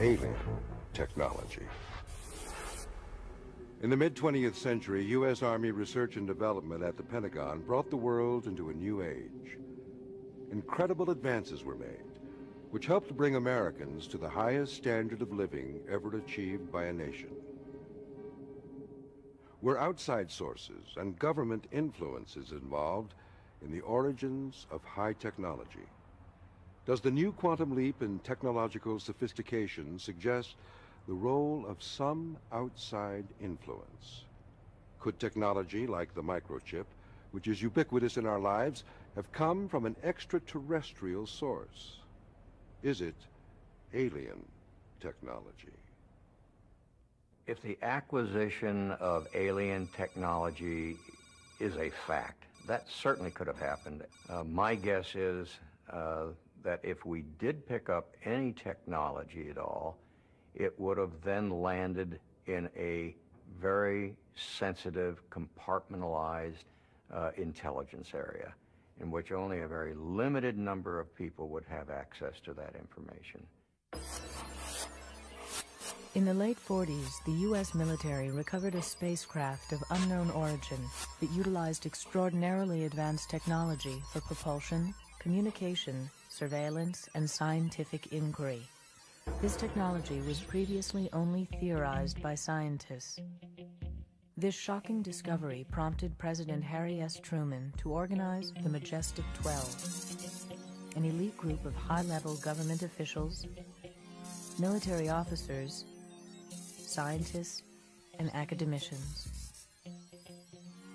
Alien technology. In the mid-20th century, U.S. Army research and development at the Pentagon brought the world into a new age. Incredible advances were made, which helped bring Americans to the highest standard of living ever achieved by a nation. Were outside sources and government influences involved in the origins of high technology? Does the new quantum leap in technological sophistication suggest the role of some outside influence? Could technology like the microchip, which is ubiquitous in our lives, have come from an extraterrestrial source? Is it alien technology? If the acquisition of alien technology is a fact, that certainly could have happened. My guess is that if we did pick up any technology at all, it would have then landed in a very sensitive, compartmentalized intelligence area in which only a very limited number of people would have access to that information. In the late 40s, the U.S. military recovered a spacecraft of unknown origin that utilized extraordinarily advanced technology for propulsion, communication, surveillance, and scientific inquiry. This technology was previously only theorized by scientists. This shocking discovery prompted President Harry S. Truman to organize the Majestic 12, an elite group of high-level government officials, military officers, scientists, and academicians.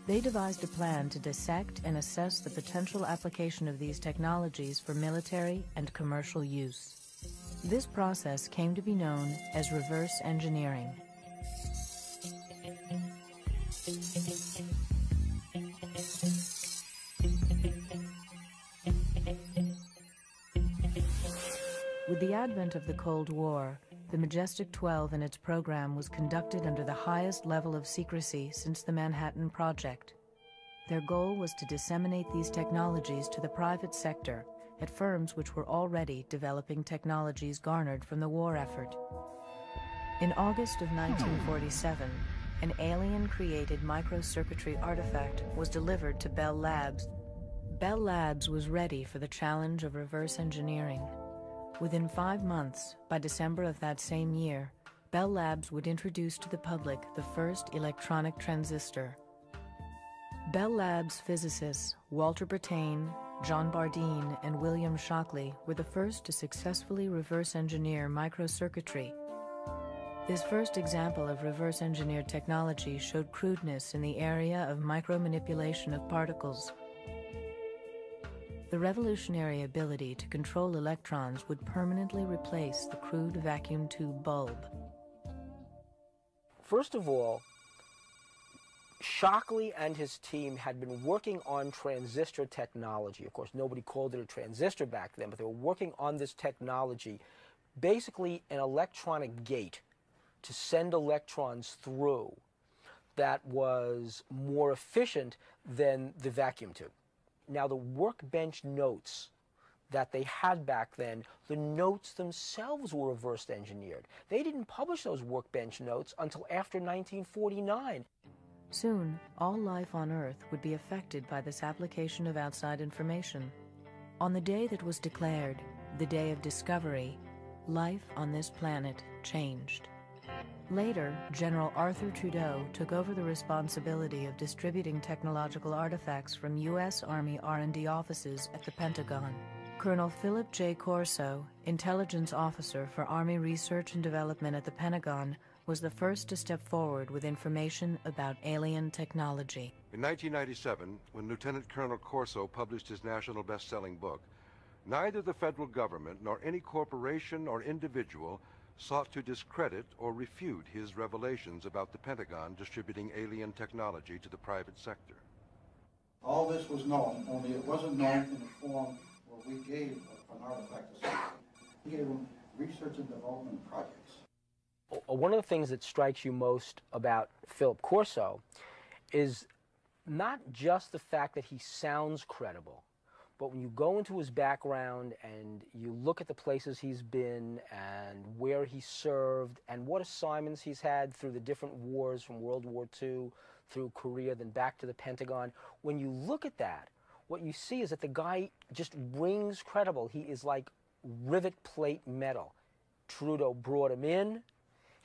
They devised a plan to dissect and assess the potential application of these technologies for military and commercial use. This process came to be known as reverse engineering. With the advent of the Cold War, the Majestic 12 and its program was conducted under the highest level of secrecy since the Manhattan Project. Their goal was to disseminate these technologies to the private sector at firms which were already developing technologies garnered from the war effort. In August of 1947, an alien-created microcircuitry artifact was delivered to Bell Labs. Bell Labs was ready for the challenge of reverse engineering. Within 5 months, by December of that same year, Bell Labs would introduce to the public the first electronic transistor. Bell Labs physicists Walter Brattain, John Bardeen, and William Shockley were the first to successfully reverse engineer microcircuitry. This first example of reverse engineered technology showed crudeness in the area of micromanipulation of particles. The revolutionary ability to control electrons would permanently replace the crude vacuum tube bulb. First of all, Shockley and his team had been working on transistor technology. Of course, nobody called it a transistor back then, but they were working on this technology, basically an electronic gate to send electrons through that was more efficient than the vacuum tube. Now, the workbench notes that they had back then, the notes themselves were reverse engineered. They didn't publish those workbench notes until after 1949. Soon, all life on Earth would be affected by this application of outside information. On the day that was declared, the day of discovery, life on this planet changed. Later, General Arthur Trudeau took over the responsibility of distributing technological artifacts from U.S. Army R&D offices at the Pentagon. Colonel Philip J. Corso, intelligence officer for Army Research and Development at the Pentagon, was the first to step forward with information about alien technology. In 1997, when Lieutenant Colonel Corso published his national best-selling book, neither the federal government nor any corporation or individual sought to discredit or refute his revelations about the Pentagon distributing alien technology to the private sector. All this was known, only it wasn't known in the form where we gave an artifact assessment. We gave them research and development projects. One of the things that strikes you most about Philip Corso is not just the fact that he sounds credible, but when you go into his background and you look at the places he's been and where he served and what assignments he's had through the different wars from World War II through Korea, then back to the Pentagon, when you look at that, what you see is that the guy just rings credible. He is like rivet plate metal. Trudeau brought him in.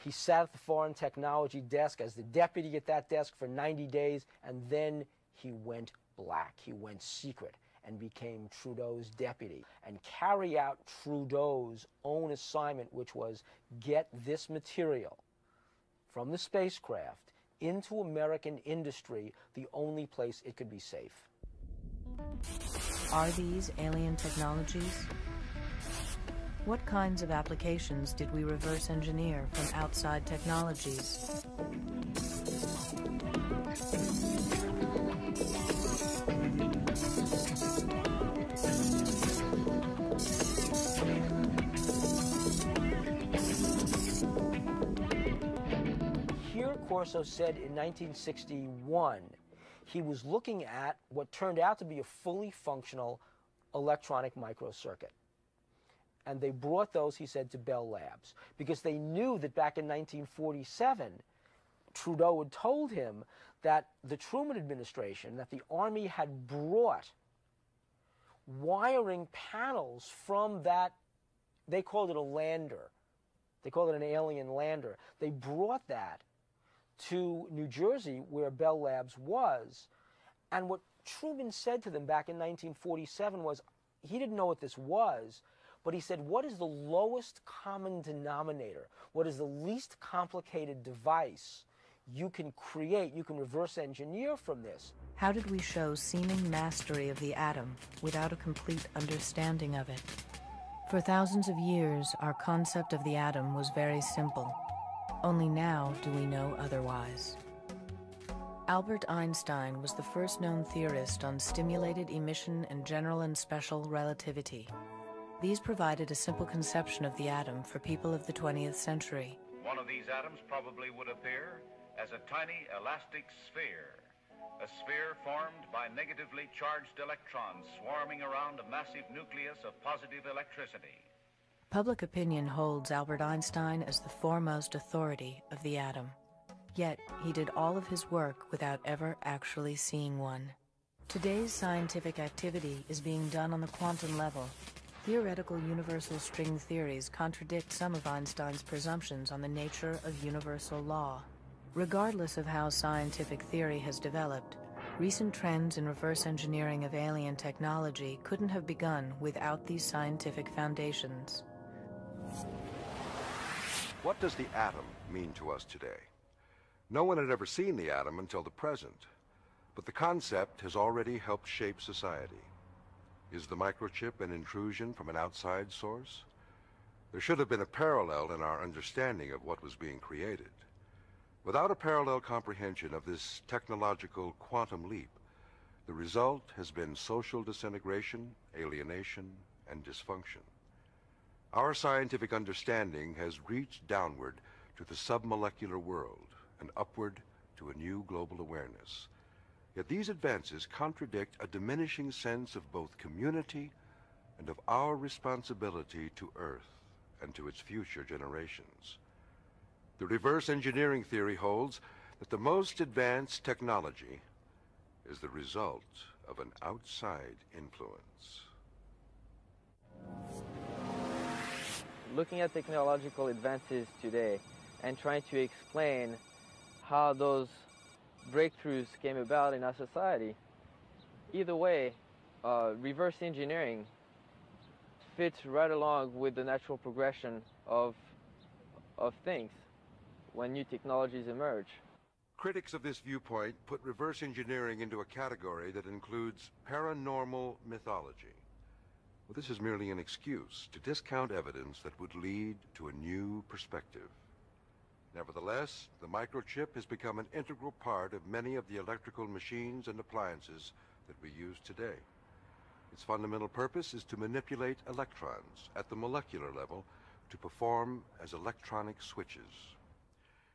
He sat at the foreign technology desk as the deputy at that desk for 90 days, and then he went black. He went secret and became Trudeau's deputy and carry out Trudeau's own assignment, which was get this material from the spacecraft into American industry, the only place it could be safe. Are these alien technologies? What kinds of applications did we reverse engineer from outside technologies? Here, Corso said in 1961, he was looking at what turned out to be a fully functional electronic microcircuit. And they brought those, he said, to Bell Labs, because they knew that back in 1947, Trudeau had told him that the Truman administration, that the Army had brought wiring panels from that, they called it a lander. They called it an alien lander. They brought that to New Jersey, where Bell Labs was. And what Truman said to them back in 1947 was, he didn't know what this was, but he said, what is the lowest common denominator? What is the least complicated device you can create, you can reverse engineer from this? How did we show seeming mastery of the atom without a complete understanding of it? For thousands of years, our concept of the atom was very simple. Only now do we know otherwise. Albert Einstein was the first known theorist on stimulated emission and general and special relativity. These provided a simple conception of the atom for people of the 20th century. One of these atoms probably would appear as a tiny elastic sphere, a sphere formed by negatively charged electrons swarming around a massive nucleus of positive electricity. Public opinion holds Albert Einstein as the foremost authority of the atom. Yet, he did all of his work without ever actually seeing one. Today's scientific activity is being done on the quantum level. Theoretical universal string theories contradict some of Einstein's presumptions on the nature of universal law. Regardless of how scientific theory has developed, recent trends in reverse engineering of alien technology couldn't have begun without these scientific foundations. What does the atom mean to us today? No one had ever seen the atom until the present, but the concept has already helped shape society. Is the microchip an intrusion from an outside source? There should have been a parallel in our understanding of what was being created. Without a parallel comprehension of this technological quantum leap, the result has been social disintegration, alienation, and dysfunction. Our scientific understanding has reached downward to the submolecular world and upward to a new global awareness. Yet these advances contradict a diminishing sense of both community and of our responsibility to Earth and to its future generations. The reverse engineering theory holds that the most advanced technology is the result of an outside influence. Looking at technological advances today and trying to explain how those breakthroughs came about in our society, either way, reverse engineering fits right along with the natural progression of things when new technologies emerge. Critics of this viewpoint put reverse engineering into a category that includes paranormal mythology. Well, this is merely an excuse to discount evidence that would lead to a new perspective. Nevertheless, the microchip has become an integral part of many of the electrical machines and appliances that we use today. Its fundamental purpose is to manipulate electrons at the molecular level to perform as electronic switches.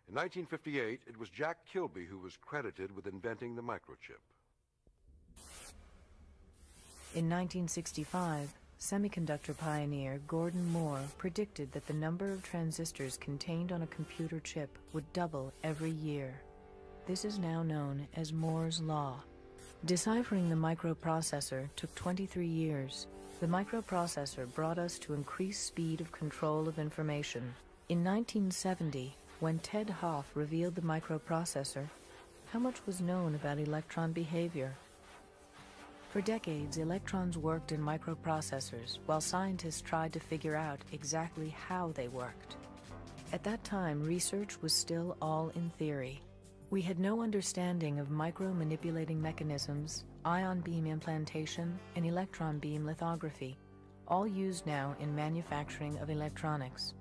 In 1958, it was Jack Kilby who was credited with inventing the microchip. In 1965, semiconductor pioneer Gordon Moore predicted that the number of transistors contained on a computer chip would double every year. This is now known as Moore's Law. Deciphering the microprocessor took 23 years. The microprocessor brought us to increased speed of control of information. In 1970, when Ted Hoff revealed the microprocessor, how much was known about electron behavior? For decades, electrons worked in microprocessors while scientists tried to figure out exactly how they worked. At that time, research was still all in theory. We had no understanding of micro-manipulating mechanisms, ion beam implantation, and electron beam lithography, all used now in manufacturing of electronics.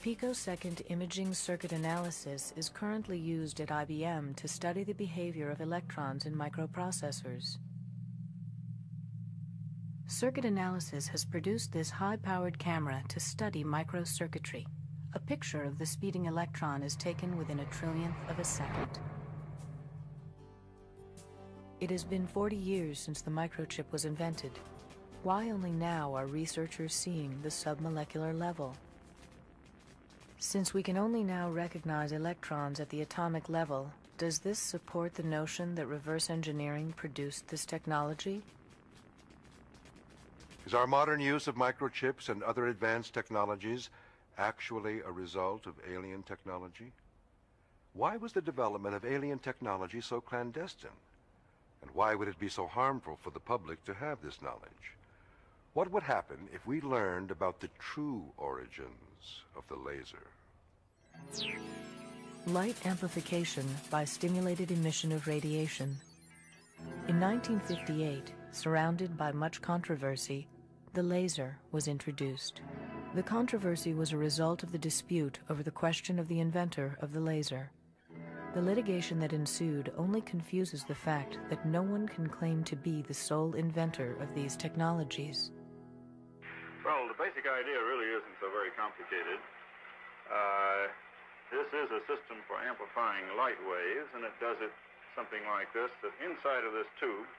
Picosecond imaging circuit analysis is currently used at IBM to study the behavior of electrons in microprocessors. Circuit analysis has produced this high-powered camera to study microcircuitry. A picture of the speeding electron is taken within a trillionth of a second. It has been 40 years since the microchip was invented. Why only now are researchers seeing the submolecular level? Since we can only now recognize electrons at the atomic level, does this support the notion that reverse engineering produced this technology? Is our modern use of microchips and other advanced technologies actually a result of alien technology? Why was the development of alien technology so clandestine? And why would it be so harmful for the public to have this knowledge? What would happen if we learned about the true origins of the laser? Light amplification by stimulated emission of radiation. In 1958, surrounded by much controversy, the laser was introduced. The controversy was a result of the dispute over the question of the inventor of the laser. The litigation that ensued only confuses the fact that no one can claim to be the sole inventor of these technologies. Well, the basic idea really isn't so very complicated. This is a system for amplifying light waves, and it does it something like this, that inside of this tube,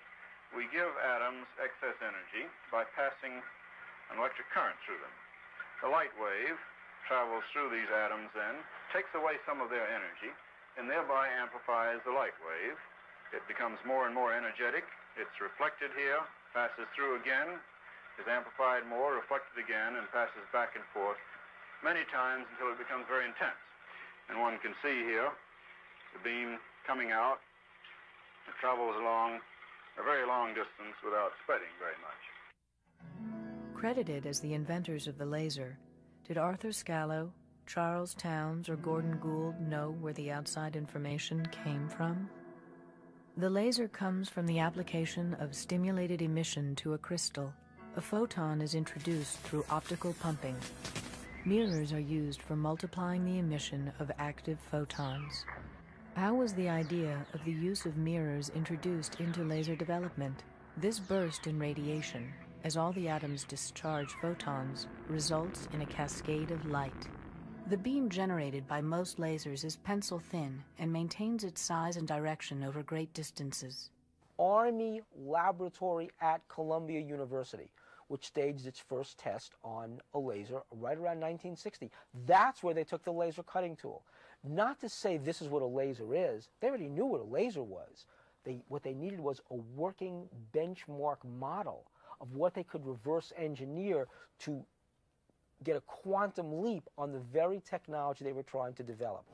we give atoms excess energy by passing an electric current through them. The light wave travels through these atoms then, takes away some of their energy, and thereby amplifies the light wave. It becomes more and more energetic. It's reflected here, passes through again, is amplified more, reflected again, and passes back and forth many times until it becomes very intense. And one can see here the beam coming out. It travels along a very long distance without spreading very much. Credited as the inventors of the laser, did Arthur Scalo, Charles Towns, or Gordon Gould know where the outside information came from? The laser comes from the application of stimulated emission to a crystal. A photon is introduced through optical pumping. Mirrors are used for multiplying the emission of active photons. How was the idea of the use of mirrors introduced into laser development? This burst in radiation, as all the atoms discharge photons, results in a cascade of light. The beam generated by most lasers is pencil thin and maintains its size and direction over great distances. Army laboratory at Columbia University, which staged its first test on a laser right around 1960. That's where they took the laser cutting tool. Not to say this is what a laser is. They already knew what a laser was. What they needed was a working benchmark model of what they could reverse engineer to get a quantum leap on the very technology they were trying to develop.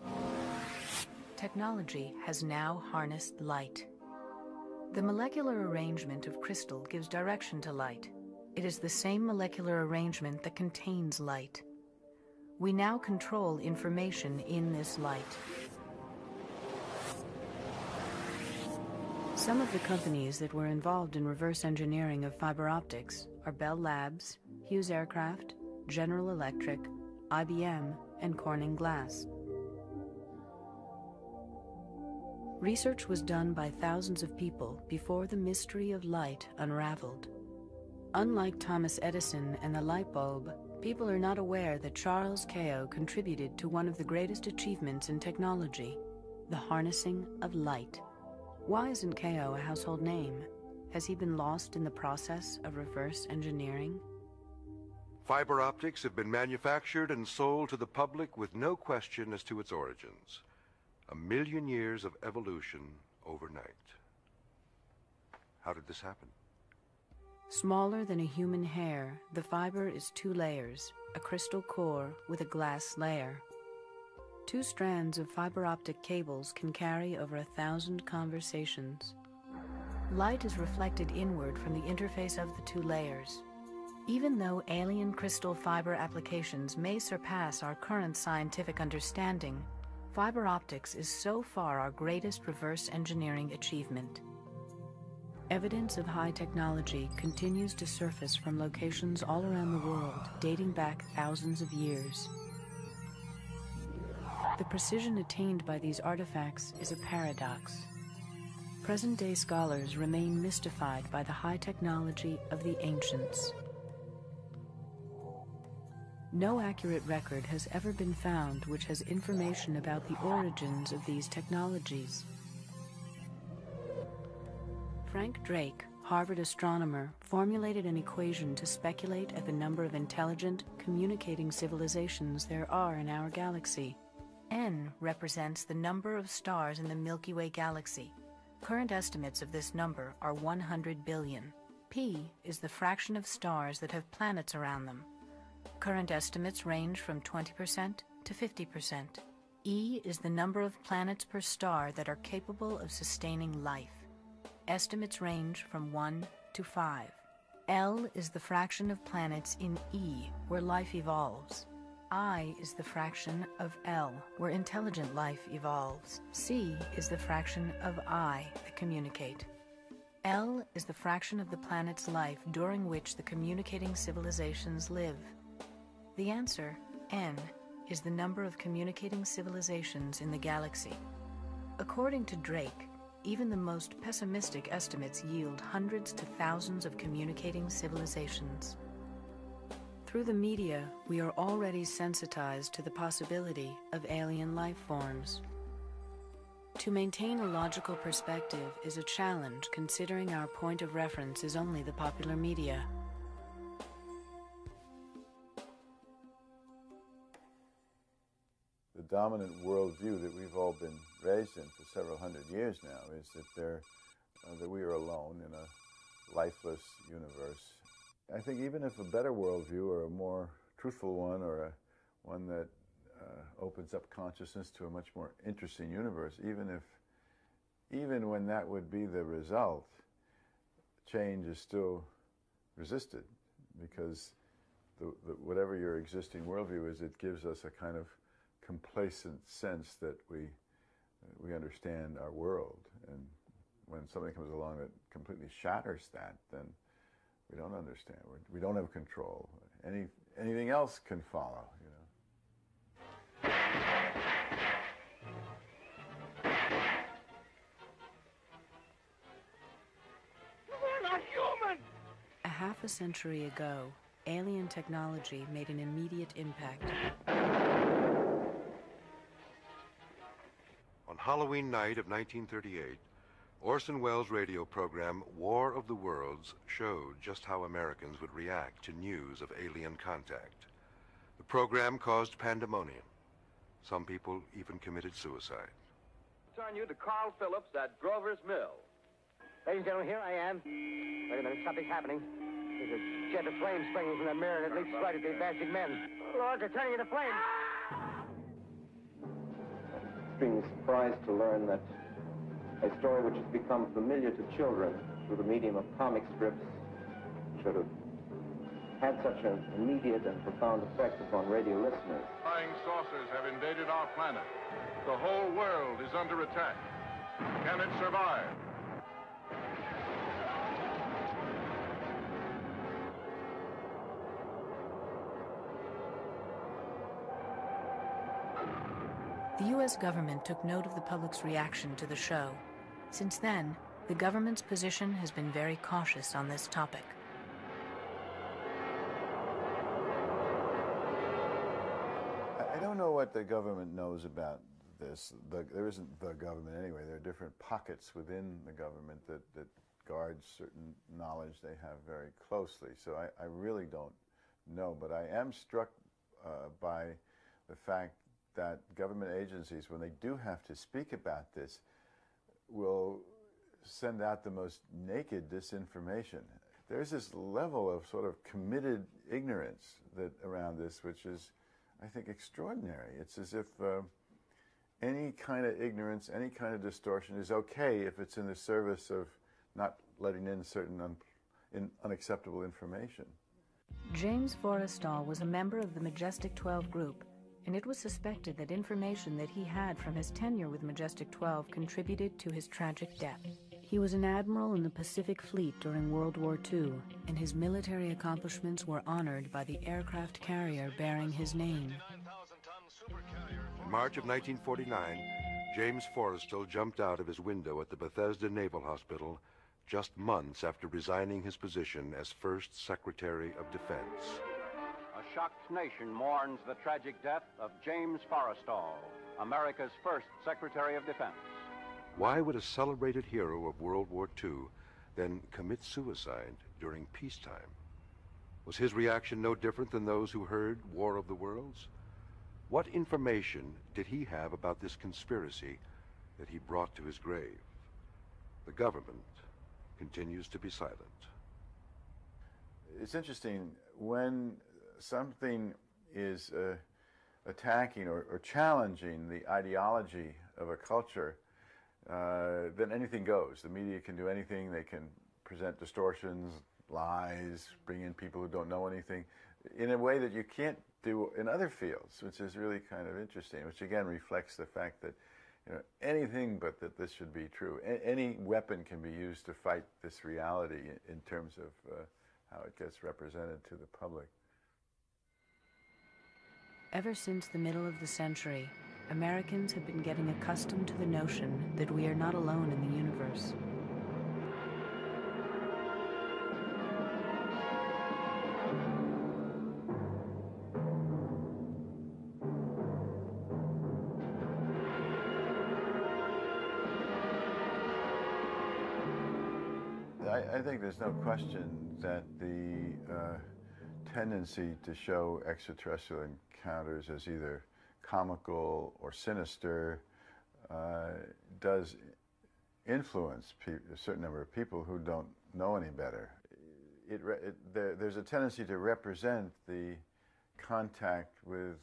Technology has now harnessed light. The molecular arrangement of crystal gives direction to light. It is the same molecular arrangement that contains light. We now control information in this light. Some of the companies that were involved in reverse engineering of fiber optics are Bell Labs, Hughes Aircraft, General Electric, IBM, and Corning Glass. Research was done by thousands of people before the mystery of light unraveled. Unlike Thomas Edison and the light bulb, people are not aware that Charles Kao contributed to one of the greatest achievements in technology, the harnessing of light. Why isn't Kao a household name? Has he been lost in the process of reverse engineering? Fiber optics have been manufactured and sold to the public with no question as to its origins. 1,000,000 years of evolution overnight. How did this happen? Smaller than a human hair, the fiber is 2 layers, a crystal core with a glass layer. 2 strands of fiber optic cables can carry over 1,000 conversations. Light is reflected inward from the interface of the 2 layers. Even though alien crystal fiber applications may surpass our current scientific understanding, fiber optics is so far our greatest reverse engineering achievement. Evidence of high technology continues to surface from locations all around the world, dating back thousands of years. The precision attained by these artifacts is a paradox. Present-day scholars remain mystified by the high technology of the ancients. No accurate record has ever been found which has information about the origins of these technologies. Frank Drake, Harvard astronomer, formulated an equation to speculate at the number of intelligent, communicating civilizations there are in our galaxy. N represents the number of stars in the Milky Way galaxy. Current estimates of this number are 100 billion. P is the fraction of stars that have planets around them. Current estimates range from 20% to 50%. E is the number of planets per star that are capable of sustaining life. Estimates range from 1 to 5. L is the fraction of planets in E, where life evolves. I is the fraction of L, where intelligent life evolves. C is the fraction of I that communicate. L is the fraction of the planet's life during which the communicating civilizations live. The answer, N, is the number of communicating civilizations in the galaxy. According to Drake, even the most pessimistic estimates yield hundreds to thousands of communicating civilizations. Through the media, we are already sensitized to the possibility of alien life forms. To maintain a logical perspective is a challenge, considering our point of reference is only the popular media. The dominant worldview that we've all been raised in for several hundred years now is that that we are alone in a lifeless universe. I think even if a better worldview or a more truthful one or one that opens up consciousness to a much more interesting universe, even when that would be the result, change is still resisted, because whatever your existing worldview is, it gives us a kind of complacent sense that we understand our world, and when something comes along that completely shatters that, then we don't understand. We don't have control. Anything else can follow, you know. We're not human! A half a century ago, alien technology made an immediate impact. On Halloween night of 1938, Orson Welles' radio program War of the Worlds showed just how Americans would react to news of alien contact. The program caused pandemonium. Some people even committed suicide. Turn you to Carl Phillips at Grover's Mill. Ladies and gentlemen, here I am. Wait a minute, something's happening. There's a jet of flame springing from the mirror, and it leaps right at the advancing men. Lord, they're turning into flames. Extremely surprised to learn that a story which has become familiar to children through the medium of comic strips should have had such an immediate and profound effect upon radio listeners. Flying saucers have invaded our planet. The whole world is under attack. Can it survive? The U.S. government took note of the public's reaction to the show. Since then, the government's position has been very cautious on this topic. I don't know what the government knows about this. There isn't the government anyway. There are different pockets within the government that guard certain knowledge they have very closely. So I really don't know, but I am struck by the fact that government agencies, when they do have to speak about this, will send out the most naked disinformation. There's this level of sort of committed ignorance around this, which is, I think, extraordinary. It's as if any kind of ignorance, any kind of distortion is okay if it's in the service of not letting in certain unacceptable information. James Forrestal was a member of the Majestic 12 group, and it was suspected that information that he had from his tenure with Majestic 12 contributed to his tragic death. He was an admiral in the Pacific Fleet during World War II, and his military accomplishments were honored by the aircraft carrier bearing his name. In March of 1949, James Forrestal jumped out of his window at the Bethesda Naval Hospital just months after resigning his position as First Secretary of Defense. A shocked nation mourns the tragic death of James Forrestal, America's first Secretary of Defense. Why would a celebrated hero of World War II then commit suicide during peacetime? Was his reaction no different than those who heard War of the Worlds? What information did he have about this conspiracy that he brought to his grave? The government continues to be silent. It's interesting, when something is attacking or challenging the ideology of a culture, then anything goes. The media can do anything. They can present distortions, lies, bring in people who don't know anything in a way that you can't do in other fields, which is really kind of interesting, which again reflects the fact that, you know, anything but that this should be true. Any weapon can be used to fight this reality in terms of how it gets represented to the public. Ever since the middle of the century, Americans have been getting accustomed to the notion that we are not alone in the universe. I think there's no question that the tendency to show extraterrestrial encounters as either comical or sinister does influence a certain number of people who don't know any better. There's a tendency to represent the contact with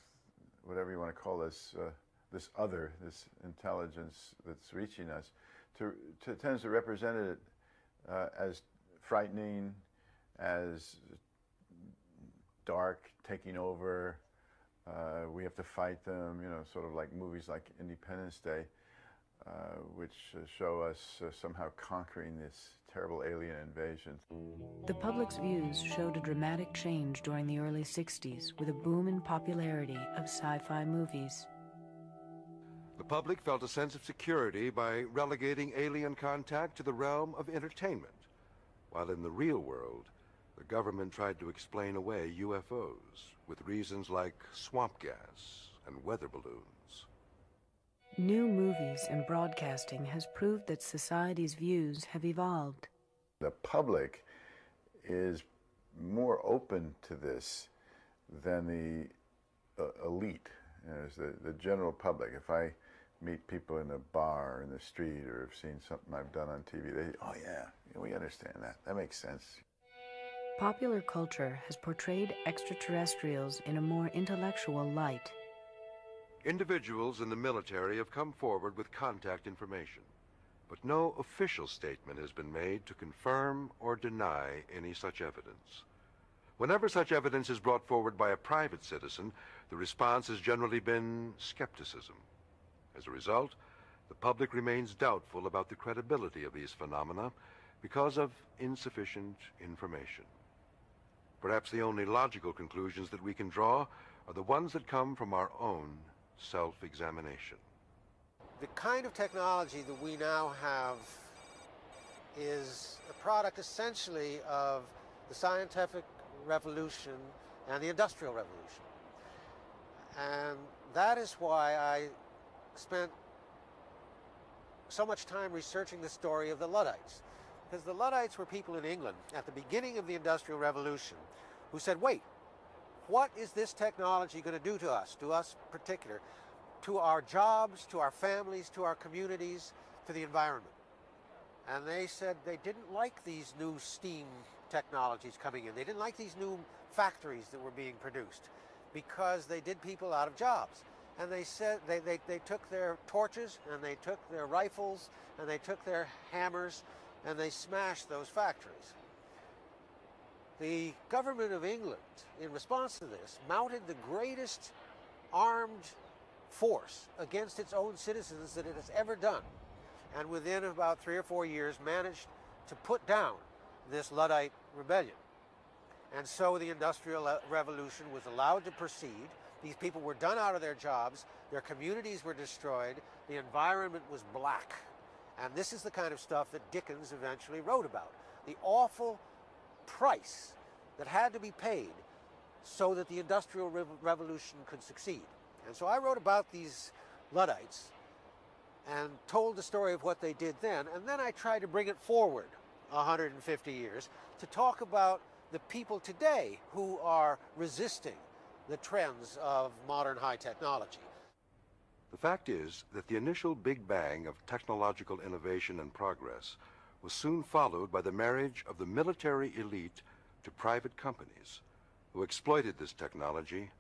whatever you want to call this, this other, this intelligence that's reaching us, tends to represent it as frightening, as dark, taking over. We have to fight them, you know, sort of like movies like Independence Day, which show us somehow conquering this terrible alien invasion. The public's views showed a dramatic change during the early 60s with a boom in popularity of sci-fi movies. The public felt a sense of security by relegating alien contact to the realm of entertainment, while in the real world, the government tried to explain away UFOs with reasons like swamp gas and weather balloons. New movies and broadcasting has proved that society's views have evolved. The public is more open to this than the elite, you know, the general public. If I meet people in a bar or in the street or have seen something I've done on TV, they, oh yeah, we understand that. That makes sense. Popular culture has portrayed extraterrestrials in a more intellectual light. Individuals in the military have come forward with contact information, but no official statement has been made to confirm or deny any such evidence. Whenever such evidence is brought forward by a private citizen, the response has generally been skepticism. As a result, the public remains doubtful about the credibility of these phenomena because of insufficient information. Perhaps the only logical conclusions that we can draw are the ones that come from our own self-examination. The kind of technology that we now have is a product essentially of the scientific revolution and the industrial revolution. And that is why I spent so much time researching the story of the Luddites. Because the Luddites were people in England at the beginning of the Industrial Revolution who said, wait, what is this technology going to do to us in particular, to our jobs, to our families, to our communities, to the environment? And they said they didn't like these new steam technologies coming in. They didn't like these new factories that were being produced because they did people out of jobs. And they said they took their torches and they took their rifles and they took their hammers and they smashed those factories. The government of England, in response to this, mounted the greatest armed force against its own citizens that it has ever done. And within about 3 or 4 years managed to put down this Luddite rebellion. And so the Industrial Revolution was allowed to proceed. These people were done out of their jobs, their communities were destroyed, the environment was black. And this is the kind of stuff that Dickens eventually wrote about. The awful price that had to be paid so that the Industrial Revolution could succeed. And so I wrote about these Luddites and told the story of what they did then, and then I tried to bring it forward 150 years to talk about the people today who are resisting the trends of modern high technology. The fact is that the initial big bang of technological innovation and progress was soon followed by the marriage of the military elite to private companies who exploited this technology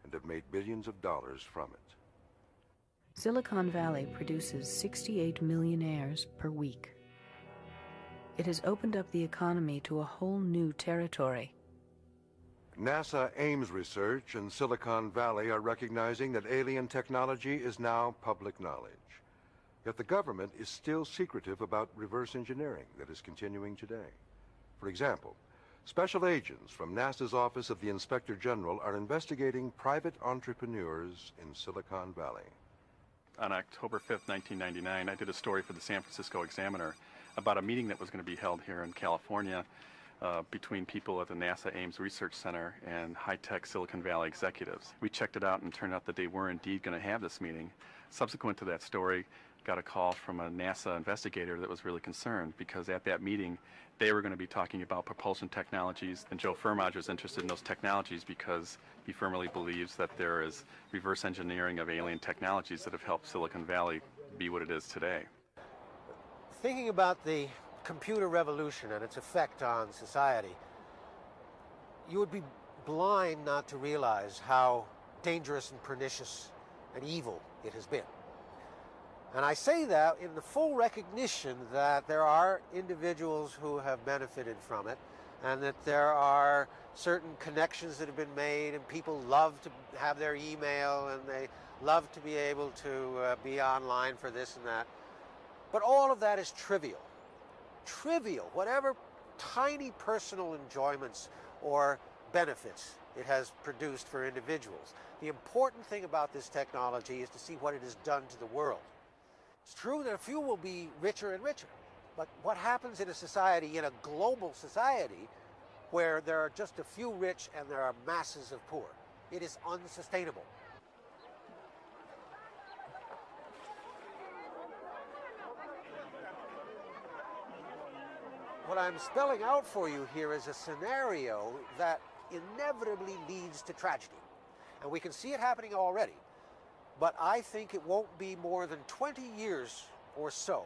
and have made billions of dollars from it. Silicon Valley produces 68 millionaires per week. It has opened up the economy to a whole new territory. NASA Ames Research and Silicon Valley are recognizing that alien technology is now public knowledge. Yet the government is still secretive about reverse engineering that is continuing today. For example, special agents from NASA's Office of the Inspector General are investigating private entrepreneurs in Silicon Valley. On October 5th, 1999, I did a story for the San Francisco Examiner about a meeting that was going to be held here in California between people at the NASA Ames Research Center and high-tech Silicon Valley executives. We checked it out and it turned out that they were indeed going to have this meeting. Subsequent to that story, got a call from a NASA investigator that was really concerned because at that meeting they were going to be talking about propulsion technologies, and Joe Firmage was interested in those technologies because he firmly believes that there is reverse engineering of alien technologies that have helped Silicon Valley be what it is today. Thinking about the computer revolution and its effect on society, you would be blind not to realize how dangerous and pernicious and evil it has been. And I say that in the full recognition that there are individuals who have benefited from it, and that there are certain connections that have been made, and people love to have their email, and they love to be able to be online for this and that. But all of that is trivial. Trivial, whatever tiny personal enjoyments or benefits it has produced for individuals. The important thing about this technology is to see what it has done to the world. It's true that a few will be richer and richer, but what happens in a society, in a global society, where there are just a few rich and there are masses of poor? It is unsustainable. What I'm spelling out for you here is a scenario that inevitably leads to tragedy. And we can see it happening already. But I think it won't be more than 20 years or so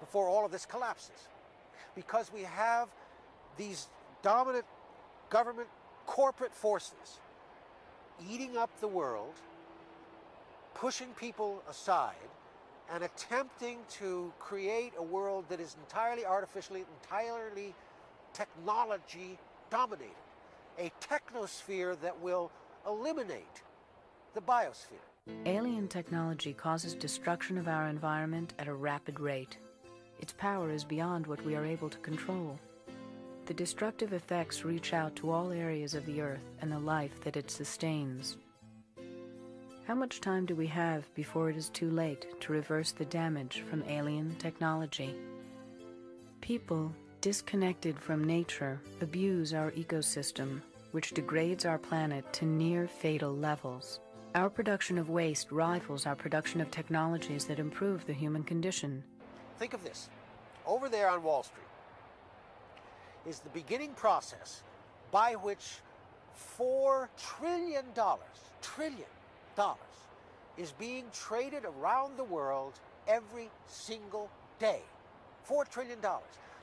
before all of this collapses. Because we have these dominant government corporate forces eating up the world, pushing people aside, and attempting to create a world that is entirely artificially, entirely technology dominated. A technosphere that will eliminate the biosphere. Alien technology causes destruction of our environment at a rapid rate. Its power is beyond what we are able to control. The destructive effects reach out to all areas of the Earth and the life that it sustains. How much time do we have before it is too late to reverse the damage from alien technology? People, disconnected from nature, abuse our ecosystem, which degrades our planet to near fatal levels. Our production of waste rivals our production of technologies that improve the human condition. Think of this. Over there on Wall Street is the beginning process by which $4 trillion is being traded around the world every single day. $4 trillion.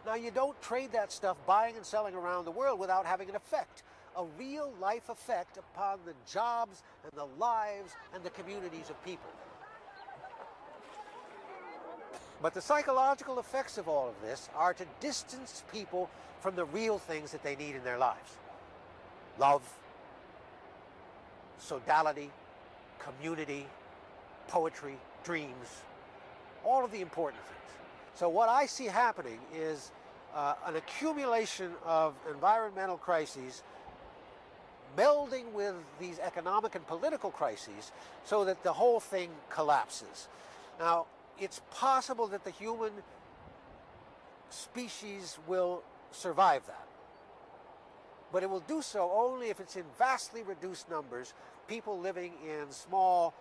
Now, you don't trade that stuff buying and selling around the world without having an effect, a real-life effect upon the jobs and the lives and the communities of people. But the psychological effects of all of this are to distance people from the real things that they need in their lives. Love, sodality, community, poetry, dreams, all of the important things. So what I see happening is an accumulation of environmental crises melding with these economic and political crises so that the whole thing collapses. Now, it's possible that the human species will survive that. But it will do so only if it's in vastly reduced numbers, people living in small,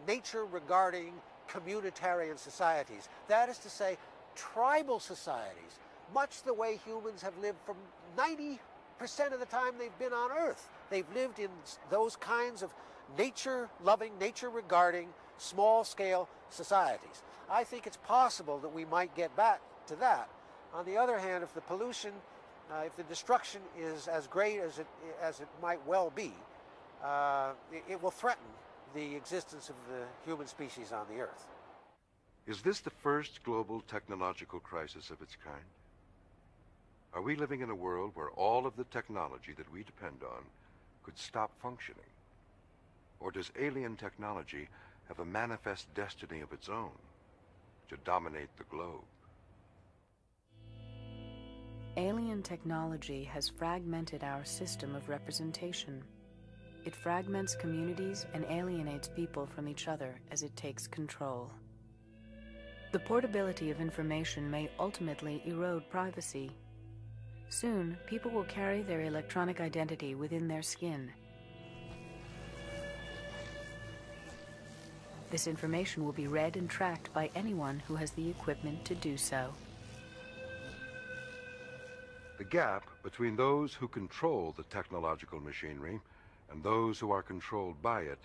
nature-regarding, communitarian societies. That is to say, tribal societies, much the way humans have lived from 90% of the time they've been on Earth. They've lived in those kinds of nature-loving, nature-regarding, small-scale societies. I think it's possible that we might get back to that. On the other hand, if the pollution, if the destruction is as great as it might well be, it will threaten the existence of the human species on the Earth. Is this the first global technological crisis of its kind? Are we living in a world where all of the technology that we depend on could stop functioning? Or does alien technology have a manifest destiny of its own to dominate the globe? Alien technology has fragmented our system of representation. It fragments communities and alienates people from each other as it takes control. The portability of information may ultimately erode privacy. Soon, people will carry their electronic identity within their skin. This information will be read and tracked by anyone who has the equipment to do so. The gap between those who control the technological machinery and those who are controlled by it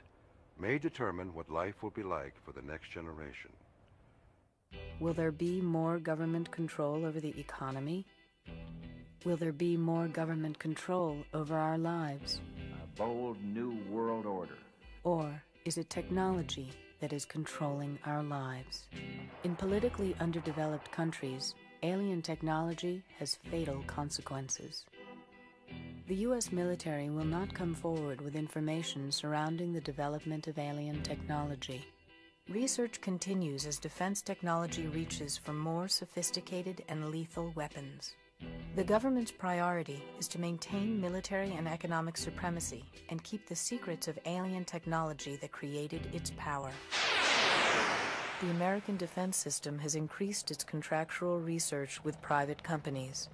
may determine what life will be like for the next generation. Will there be more government control over the economy? Will there be more government control over our lives? A bold new world order. Or is it technology that is controlling our lives? In politically underdeveloped countries, alien technology has fatal consequences. The U.S. military will not come forward with information surrounding the development of alien technology. Research continues as defense technology reaches for more sophisticated and lethal weapons. The government's priority is to maintain military and economic supremacy and keep the secrets of alien technology that created its power. The American defense system has increased its contractual research with private companies.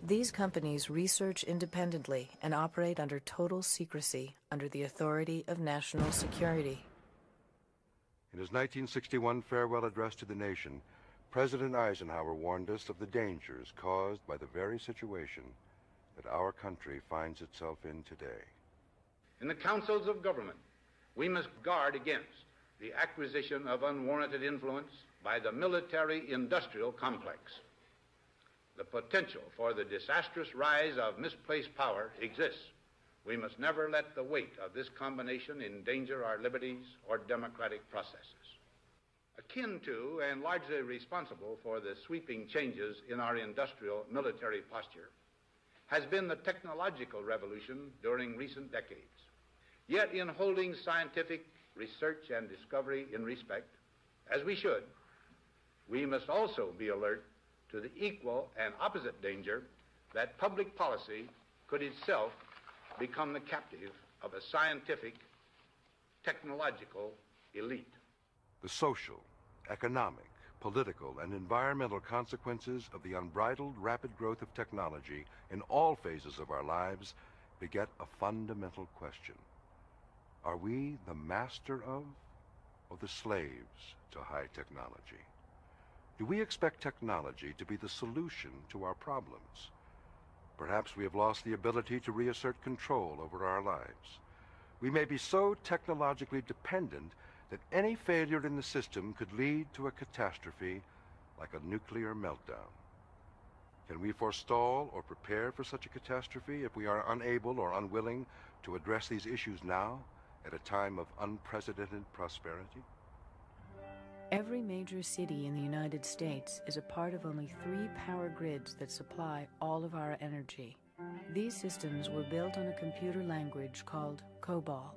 These companies research independently and operate under total secrecy under the authority of national security. In his 1961 farewell address to the nation, President Eisenhower warned us of the dangers caused by the very situation that our country finds itself in today. In the councils of government, we must guard against the acquisition of unwarranted influence by the military-industrial complex. The potential for the disastrous rise of misplaced power exists. We must never let the weight of this combination endanger our liberties or democratic processes. Akin to and largely responsible for the sweeping changes in our industrial military posture has been the technological revolution during recent decades. Yet in holding scientific research and discovery in respect, as we should, we must also be alert to the equal and opposite danger that public policy could itself become the captive of a scientific, technological elite. The social, economic, political, and environmental consequences of the unbridled rapid growth of technology in all phases of our lives beget a fundamental question. Are we the master of, or the slaves to high technology? Do we expect technology to be the solution to our problems? Perhaps we have lost the ability to reassert control over our lives. We may be so technologically dependent that any failure in the system could lead to a catastrophe like a nuclear meltdown. Can we forestall or prepare for such a catastrophe if we are unable or unwilling to address these issues now at a time of unprecedented prosperity? Every major city in the United States is a part of only 3 power grids that supply all of our energy. These systems were built on a computer language called COBOL,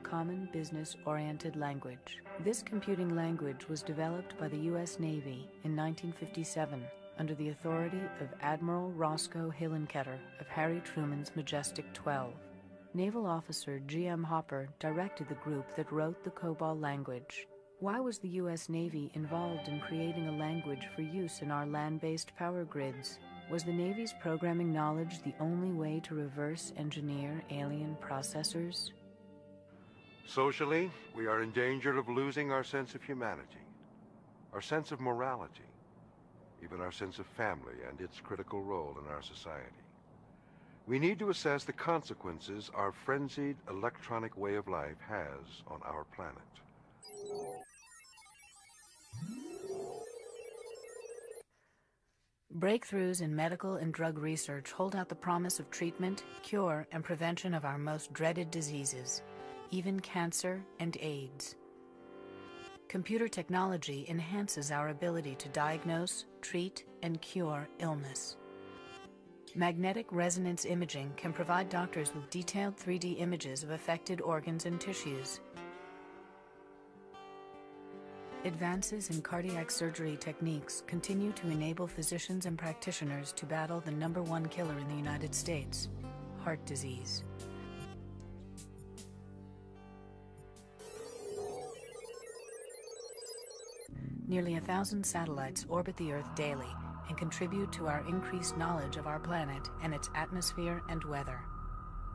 Common Business Oriented Language. This computing language was developed by the U.S. Navy in 1957 under the authority of Admiral Roscoe Hillenkoetter of Harry Truman's Majestic 12. Naval officer G.M. Hopper directed the group that wrote the COBOL language. Why was the U.S. Navy involved in creating a language for use in our land-based power grids? Was the Navy's programming knowledge the only way to reverse engineer alien processors? Socially, we are in danger of losing our sense of humanity, our sense of morality, even our sense of family and its critical role in our society. We need to assess the consequences our frenzied electronic way of life has on our planet. Breakthroughs in medical and drug research hold out the promise of treatment, cure, and prevention of our most dreaded diseases, even cancer and AIDS. Computer technology enhances our ability to diagnose, treat, and cure illness. Magnetic resonance imaging can provide doctors with detailed 3D images of affected organs and tissues. Advances in cardiac surgery techniques continue to enable physicians and practitioners to battle the #1 killer in the United States, heart disease. Nearly 1,000 satellites orbit the Earth daily and contribute to our increased knowledge of our planet and its atmosphere and weather.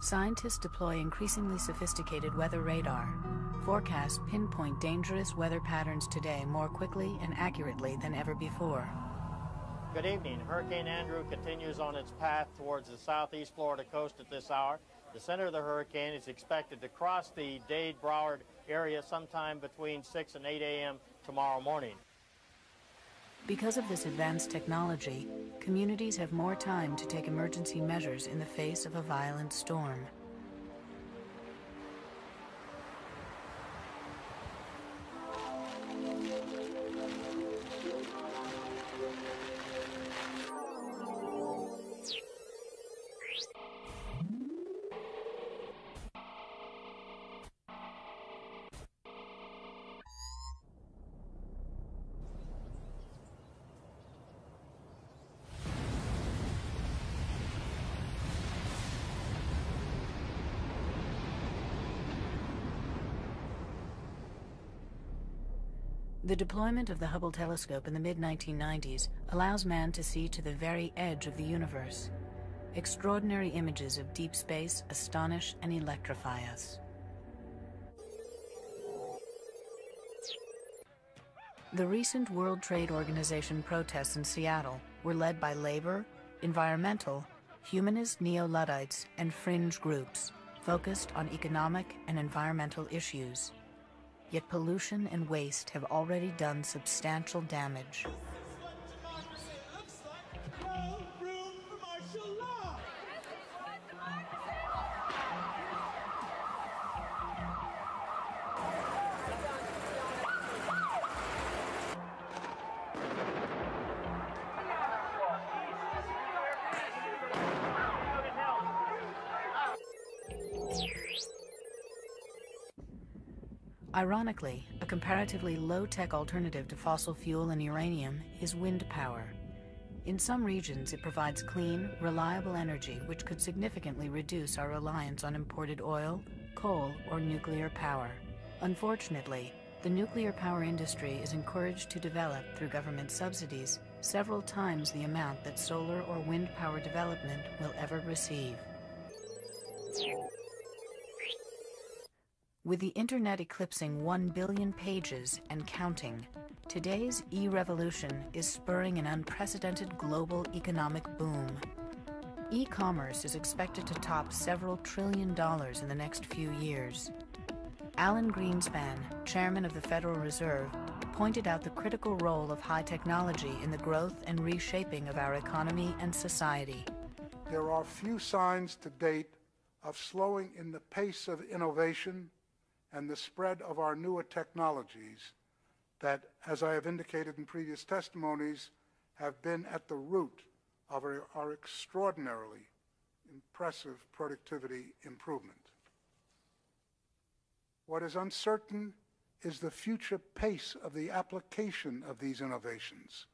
Scientists deploy increasingly sophisticated weather radar. Forecasts pinpoint dangerous weather patterns today more quickly and accurately than ever before. Good evening. Hurricane Andrew continues on its path towards the southeast Florida coast at this hour. The center of the hurricane is expected to cross the Dade-Broward area sometime between 6 and 8 a.m. tomorrow morning. Because of this advanced technology, communities have more time to take emergency measures in the face of a violent storm. The deployment of the Hubble telescope in the mid-1990s allows man to see to the very edge of the universe. Extraordinary images of deep space astonish and electrify us. The recent World Trade Organization protests in Seattle were led by labor, environmental, humanist neo-Luddites, and fringe groups focused on economic and environmental issues. Yet pollution and waste have already done substantial damage. Ironically, a comparatively low-tech alternative to fossil fuel and uranium is wind power. In some regions, it provides clean, reliable energy which could significantly reduce our reliance on imported oil, coal, or nuclear power. Unfortunately, the nuclear power industry is encouraged to develop, through government subsidies, several times the amount that solar or wind power development will ever receive. With the internet eclipsing 1 billion pages and counting, today's e-revolution is spurring an unprecedented global economic boom. E-commerce is expected to top several $1 trillion in the next few years. Alan Greenspan, chairman of the Federal Reserve, pointed out the critical role of high technology in the growth and reshaping of our economy and society. There are few signs to date of slowing in the pace of innovation and the spread of our newer technologies that, as I have indicated in previous testimonies, have been at the root of our extraordinarily impressive productivity improvement. What is uncertain is the future pace of the application of these innovations,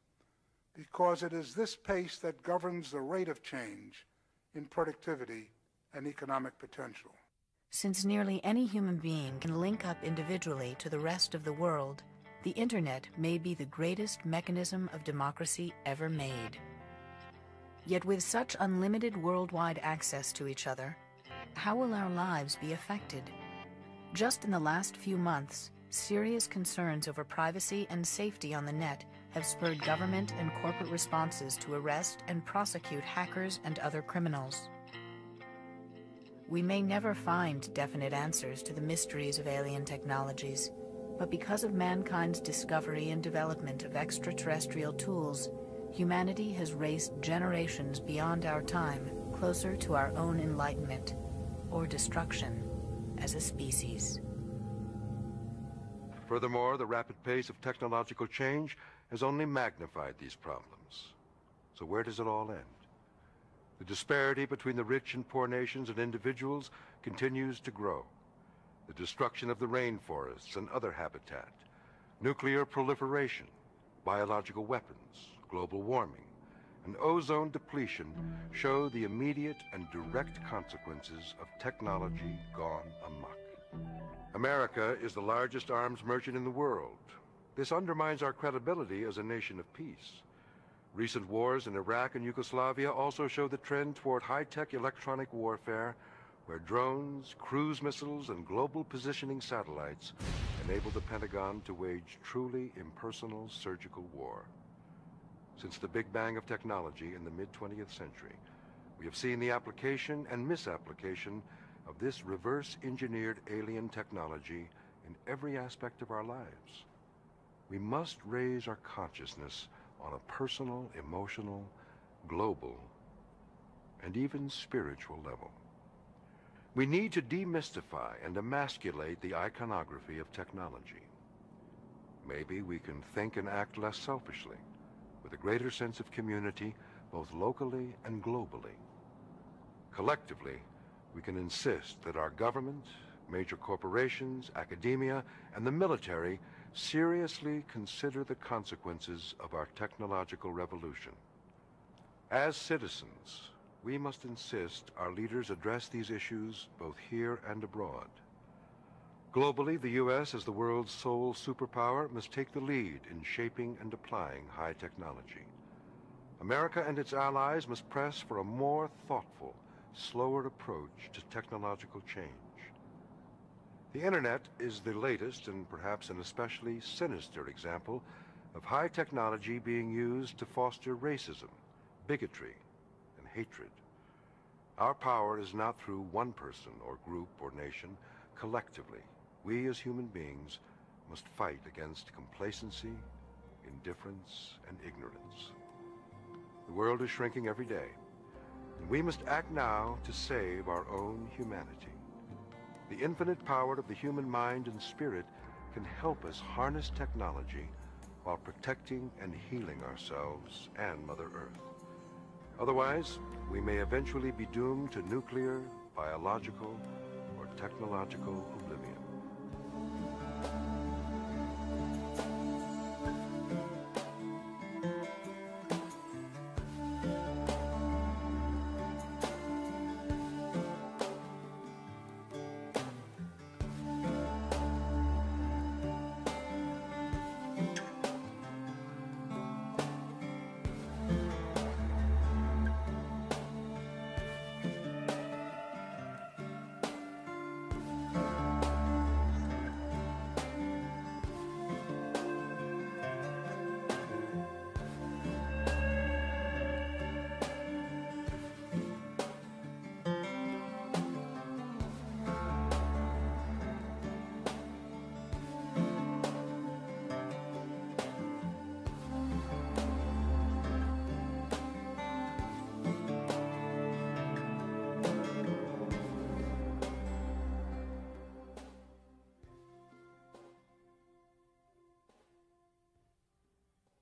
because it is this pace that governs the rate of change in productivity and economic potential. Since nearly any human being can link up individually to the rest of the world, the Internet may be the greatest mechanism of democracy ever made. Yet with such unlimited worldwide access to each other, how will our lives be affected? Just in the last few months, serious concerns over privacy and safety on the net have spurred government and corporate responses to arrest and prosecute hackers and other criminals. We may never find definite answers to the mysteries of alien technologies, but because of mankind's discovery and development of extraterrestrial tools, humanity has raced generations beyond our time, closer to our own enlightenment, or destruction, as a species. Furthermore, the rapid pace of technological change has only magnified these problems. So where does it all end? The disparity between the rich and poor nations and individuals continues to grow. The destruction of the rainforests and other habitat, nuclear proliferation, biological weapons, global warming, and ozone depletion show the immediate and direct consequences of technology gone amok. America is the largest arms merchant in the world. This undermines our credibility as a nation of peace. Recent wars in Iraq and Yugoslavia also show the trend toward high-tech electronic warfare, where drones, cruise missiles, and global positioning satellites enable the Pentagon to wage truly impersonal surgical war. Since the Big Bang of technology in the mid-20th century, we have seen the application and misapplication of this reverse-engineered alien technology in every aspect of our lives. We must raise our consciousness on a personal, emotional, global, and even spiritual level. We need to demystify and emasculate the iconography of technology. Maybe we can think and act less selfishly, with a greater sense of community, both locally and globally. Collectively, we can insist that our government, major corporations, academia, and the military seriously consider the consequences of our technological revolution. As citizens, we must insist our leaders address these issues both here and abroad. Globally, the U.S., as the world's sole superpower, must take the lead in shaping and applying high technology. America and its allies must press for a more thoughtful, slower approach to technological change. The Internet is the latest and perhaps an especially sinister example of high technology being used to foster racism, bigotry, and hatred. Our power is not through one person or group or nation. Collectively, we as human beings must fight against complacency, indifference, and ignorance. The world is shrinking every day, and we must act now to save our own humanity. The infinite power of the human mind and spirit can help us harness technology while protecting and healing ourselves and Mother Earth. Otherwise, we may eventually be doomed to nuclear, biological, or technological